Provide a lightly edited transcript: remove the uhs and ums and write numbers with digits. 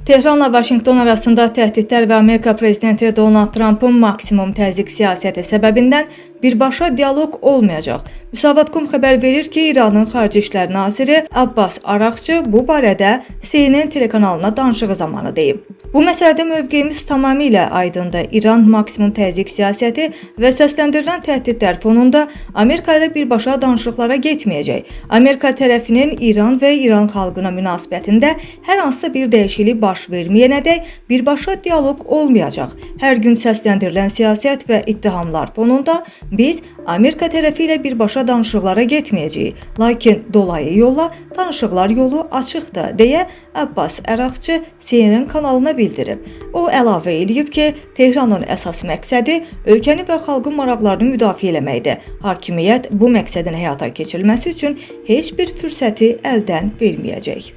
Tehranla Vaşinqton arasında təhdidlər və Amerika prezidenti Donald Trumpın maksimum təzyiq siyasəti səbəbindən birbaşa dialoq olmayacaq. Müsavat.com xəbər verir ki, İranın Xarici İşlər Naziri Abbas Araqçı bu barədə CNN telekanalına danışığı zamanı deyib. Bu məsələdə mövqeyimiz tamamilə aydındır. İran maksimum təzyiq siyasəti və səsləndirilən təhdidlər fonunda Amerika ilə birbaşa danışıqlara getməyəcək. Amerika tərəfinin İran və İran xalqına münasibətində hər hansısa bir dəyişiklik baş verməyənədək birbaşa dialoq olmayacaq. Hər gün səsləndirilən siyasət və ittihamlar fonunda biz Amerika tərəfi ilə birbaşa danışıqlara getməyəcəyik. Lakin dolayı yolla danışıqlar yolu açıqdır, deyə Abbas Araqçı CNN kanalına bildirib. O əlavə edib ki, Tehranın əsas məqsədi ölkəni və xalqın maraqlarını müdafiə eləməkdir. Hakimiyyət bu məqsədin həyata keçirilməsi üçün heç bir fürsəti əldən verməyəcək.